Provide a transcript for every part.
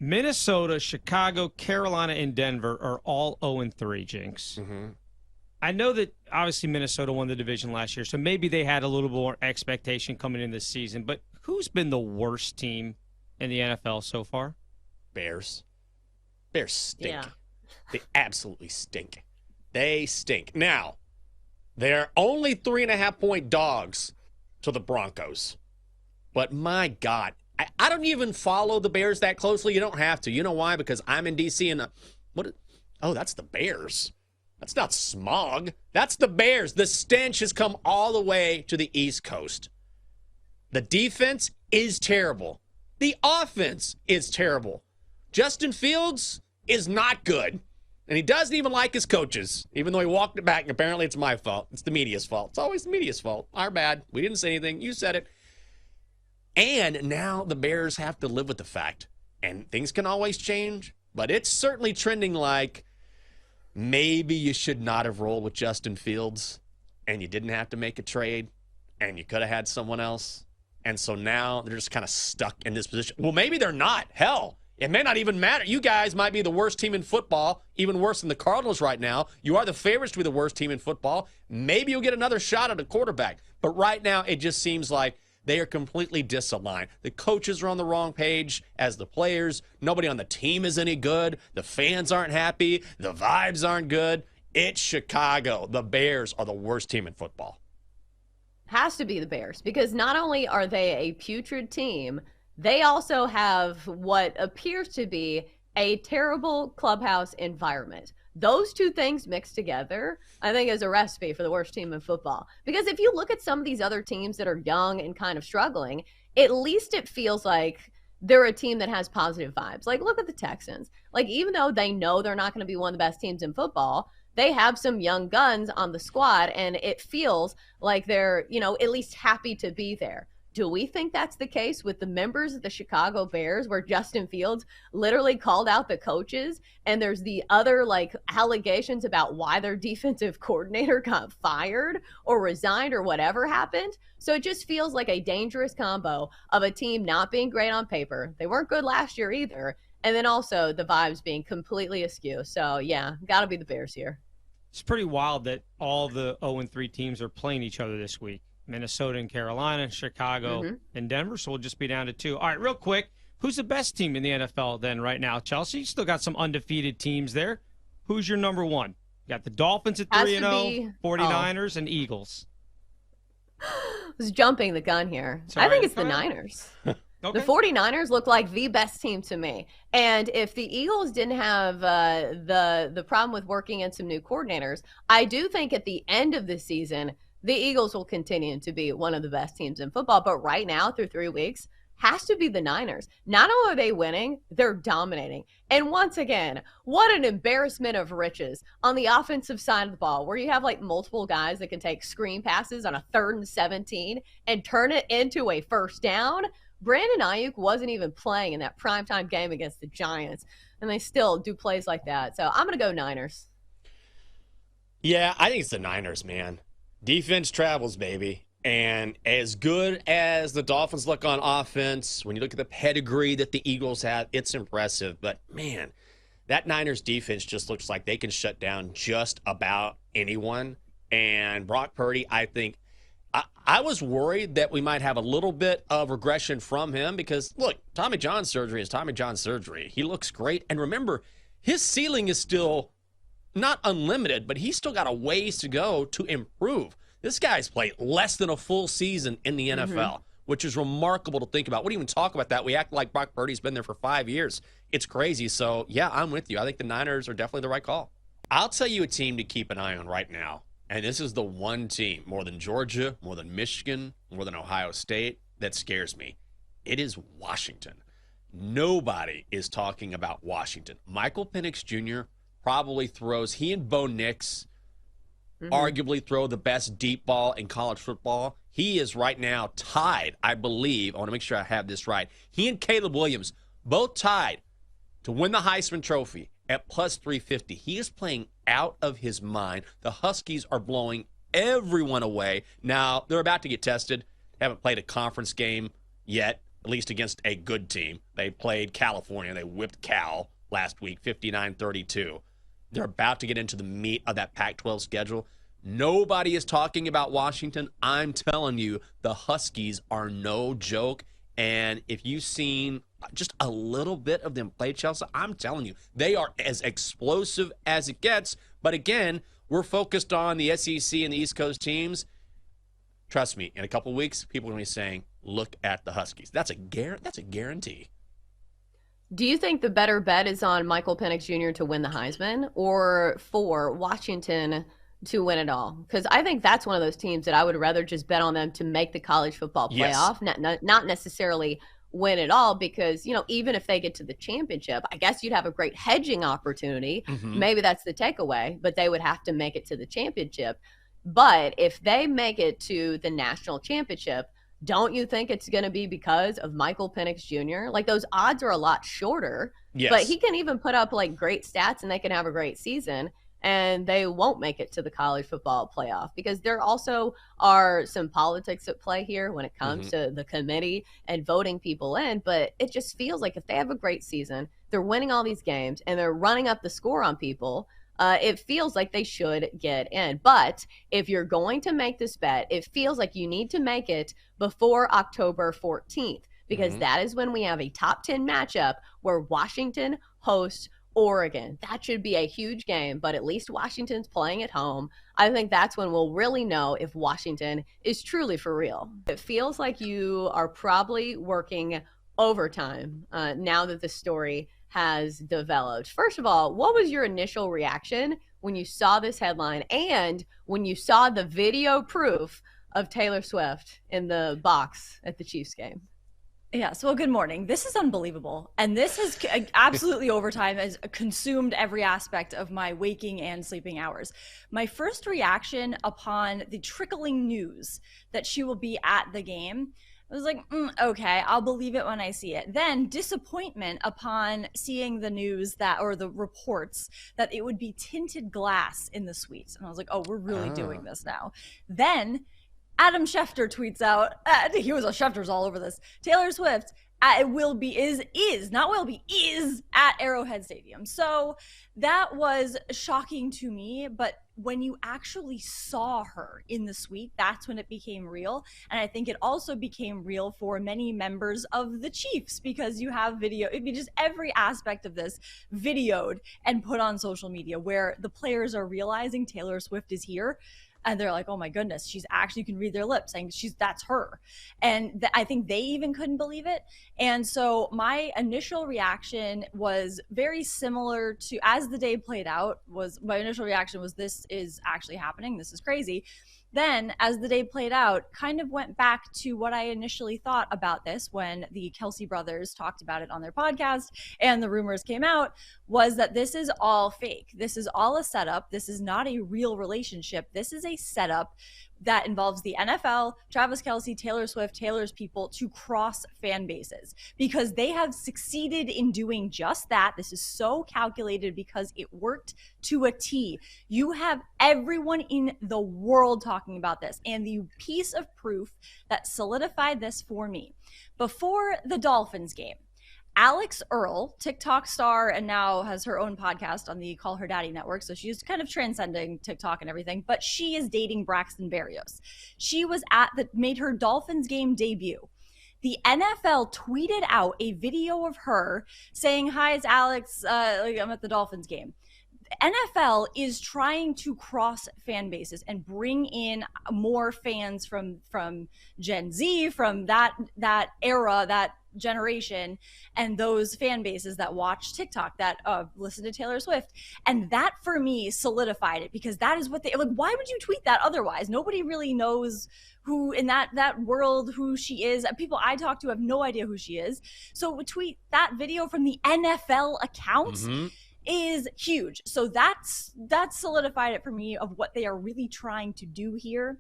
Minnesota, Chicago, Carolina, and Denver are all 0-3, Jenks. Mm-hmm. I know that obviously Minnesota won the division last year, so maybe they had a little more expectation coming in this season. But who's been the worst team in the NFL so far? Bears. Bears stink. Yeah. They absolutely stink. They stink. Now, they're only 3.5-point dogs to the Broncos. But my God, I don't even follow the Bears that closely. You don't have to. You know why? Because I'm in D.C. and that's the Bears. That's not smog. That's the Bears. The stench has come all the way to the East Coast. The defense is terrible. The offense is terrible. Justin Fields is not good. And he doesn't even like his coaches, even though he walked it back, and apparently it's my fault. It's the media's fault. It's always the media's fault. Our bad. We didn't say anything. You said it. And now the Bears have to live with the fact, and things can always change, but it's certainly trending like maybe you should not have rolled with Justin Fields, and you didn't have to make a trade, and you could have had someone else. And so now they're just kind of stuck in this position. Well, maybe they're not. Hell, it may not even matter. You guys might be the worst team in football, even worse than the Cardinals right now. You are the favorites to be the worst team in football. Maybe you'll get another shot at a quarterback. But right now, it just seems like they are completely disaligned. The coaches are on the wrong page as the players. Nobody on the team is any good. The fans aren't happy. The vibes aren't good. It's Chicago. The Bears are the worst team in football. Has to be the Bears, because not only are they a putrid team, they also have what appears to be a terrible clubhouse environment. Those two things mixed together, I think, is a recipe for the worst team in football. Because if you look at some of these other teams that are young and kind of struggling, at least it feels like they're a team that has positive vibes. Like, look at the Texans. Like, even though they know they're not going to be one of the best teams in football, they have some young guns on the squad, and it feels like they're, at least happy to be there. Do we think that's the case with the members of the Chicago Bears, where Justin Fields literally called out the coaches, and there's the other allegations about why their defensive coordinator got fired or resigned or whatever happened? So it just feels like a dangerous combo of a team not being great on paper. They weren't good last year either. And then also the vibes being completely askew. So yeah, gotta be the Bears here. It's pretty wild that all the 0-3 teams are playing each other this week. Minnesota and Carolina, Chicago and Denver. So we'll just be down to 2. All right, real quick. Who's the best team in the NFL then right now? Chelsea, you still got some undefeated teams there. Who's your number one? You got the Dolphins at 3-0, 49ers, and Eagles. I was jumping the gun here. I think it's the Niners. Okay. The 49ers look like the best team to me. And if the Eagles didn't have the problem with working in some new coordinators, I do think at the end of the season, the Eagles will continue to be one of the best teams in football. But right now, through 3 weeks, has to be the Niners. Not only are they winning, they're dominating. And once again, what an embarrassment of riches on the offensive side of the ball, where you have multiple guys that can take screen passes on a 3rd and 17 and turn it into a first down. Brandon Ayuk wasn't even playing in that primetime game against the Giants, and they still do plays like that. So I'm going to go Niners. Yeah, I think it's the Niners, man. Defense travels, baby. And as good as the Dolphins look on offense, when you look at the pedigree that the Eagles have, it's impressive. But, man, that Niners defense just looks like they can shut down just about anyone. And Brock Purdy, I think, I was worried that we might have a little bit of regression from him because, look, Tommy John surgery is Tommy John surgery. He looks great. And remember, his ceiling is still not unlimited, but he's still got a ways to go to improve. This guy's played less than a full season in the NFL, which is remarkable to think about. We don't even talk about that. We act like Brock Purdy's been there for 5 years. It's crazy. So, yeah, I'm with you. I think the Niners are definitely the right call. I'll tell you a team to keep an eye on right now, and this is the one team, more than Georgia, more than Michigan, more than Ohio State, that scares me. It is Washington. Nobody is talking about Washington. Michael Penix Jr. probably throws, he and Bo Nix arguably throw the best deep ball in college football. He is right now tied, I believe. I want to make sure I have this right. He and Caleb Williams both tied to win the Heisman Trophy at plus 350. He is playing out of his mind. The Huskies are blowing everyone away. Now, they're about to get tested. Haven't played a conference game yet, at least against a good team. They played California. They whipped Cal last week, 59-32. They're about to get into the meat of that Pac-12 schedule. Nobody is talking about Washington. I'm telling you, the Huskies are no joke. And if you've seen just a little bit of them play Chelsa, I'm telling you, they are as explosive as it gets. But again, we're focused on the SEC and the East Coast teams. Trust me, in a couple of weeks, people are going to be saying, look at the Huskies. That's a guarantee. Do you think the better bet is on Michael Penix Jr. to win the Heisman or for Washington to win it all? Because I think that's one of those teams that I would rather just bet on them to make the college football playoff, not necessarily win it all, because, even if they get to the championship, I guess you'd have a great hedging opportunity. Maybe that's the takeaway, but they would have to make it to the championship. But if they make it to the national championship, don't you think it's going to be because of Michael Penix Jr.? Like, those odds are a lot shorter, but he can even put up like great stats and they can have a great season and they won't make it to the college football playoff, because there also are some politics at play here when it comes to the committee and voting people in. But it just feels like if they have a great season, they're winning all these games and they're running up the score on people, it feels like they should get in. But if you're going to make this bet, it feels like you need to make it before October 14th, because that is when we have a top 10 matchup where Washington hosts Oregon. That should be a huge game, but at least Washington's playing at home. I think that's when we'll really know if Washington is truly for real. It feels like you are probably working overtime now that the story has developed. First of all, what was your initial reaction when you saw this headline and when you saw the video proof of Taylor Swift in the box at the Chiefs game? Yes. Well, good morning. This is unbelievable. And this has absolutely overtime has consumed every aspect of my waking and sleeping hours. My first reaction upon the trickling news that she will be at the game, I was like, okay, I'll believe it when I see it. Then disappointment upon seeing the news or the reports that it would be tinted glass in the suites. And I was like, oh, we're really doing this now. Then Adam Schefter tweets out, Schefter's all over this, Taylor Swift is at Arrowhead Stadium. So that was shocking to me, but when you actually saw her in the suite, that's when it became real. And I think it also became real for many members of the Chiefs, because you have video, just every aspect of this videoed and put on social media where the players are realizing Taylor Swift is here. And they're like, oh my goodness, she's actually, you can read their lips saying that's her. And I think they even couldn't believe it. And so my initial reaction was very similar to, as the day played out, my initial reaction was, this is actually happening. This is crazy. Then, as the day played out, kind of went back to what I initially thought about this when the Kelce brothers talked about it on their podcast and the rumors came out, was that this is all fake. This is all a setup. This is not a real relationship. This is a setup that involves the NFL, Travis Kelce, Taylor Swift, Taylor's people, to cross fan bases, because they have succeeded in doing just that. This is so calculated because it worked to a T. You have everyone in the world talking about this. And the piece of proof that solidified this for me, before the Dolphins game, Alex Earl, TikTok star, and now has her own podcast on the Call Her Daddy network. So she's kind of transcending TikTok and everything, but she is dating Braxton Berrios. She was made her Dolphins game debut. The NFL tweeted out a video of her saying, hi, it's Alex. I'm at the Dolphins game. The NFL is trying to cross fan bases and bring in more fans from Gen Z, from that era, that generation, and those fan bases that watch TikTok, that listen to Taylor Swift. And that for me solidified it, because that is what they like. Why would you tweet that otherwise? Nobody really knows who in that world who she is. People I talk to have no idea who she is. So tweet that video from the NFL account is huge. So that solidified it for me of what they are really trying to do here,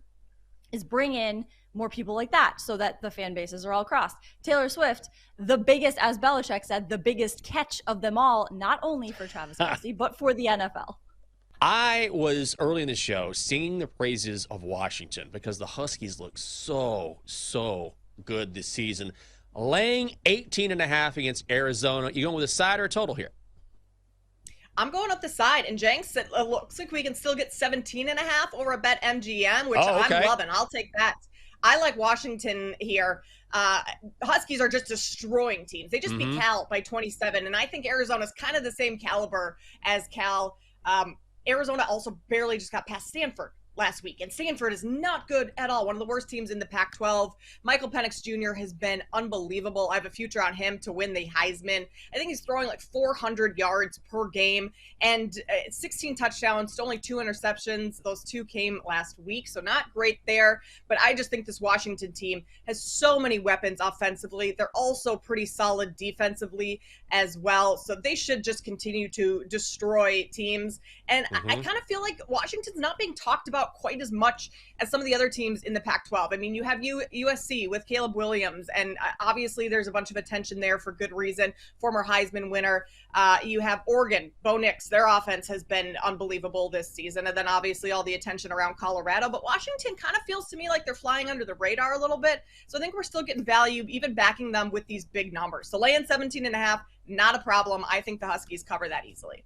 is bring in more people like that so that the fan bases are all crossed. Taylor Swift, the biggest, as Belichick said, the biggest catch of them all, not only for Travis Kelce, but for the NFL. I was early in the show singing the praises of Washington because the Huskies look so good this season. laying 18.5 against Arizona. You going with a side or a total here? I'm going up the side, and Jenks, it looks like we can still get 17.5 over a bet MGM, which I'm loving. I'll take that. I like Washington here. Huskies are just destroying teams. They just beat Cal by 27, and I think Arizona's kind of the same caliber as Cal. Arizona also barely just got past Stanford last week, and Stanford is not good at all. One of the worst teams in the Pac-12. Michael Penix Jr. has been unbelievable. I have a future on him to win the Heisman. I think he's throwing like 400 yards per game and 16 touchdowns, only 2 interceptions. Those 2 came last week, so not great there. But I just think this Washington team has so many weapons offensively. They're also pretty solid defensively as well. So they should just continue to destroy teams. And I kind of feel like Washington's not being talked about quite as much as some of the other teams in the Pac-12. I mean, you have USC with Caleb Williams, and obviously there's a bunch of attention there for good reason. Former Heisman winner. You have Oregon, Bo Nix. Their offense has been unbelievable this season, and then obviously all the attention around Colorado. But Washington kind of feels to me like they're flying under the radar a little bit. So I think we're still getting value, even backing them with these big numbers. So laying 17.5, not a problem. I think the Huskies cover that easily.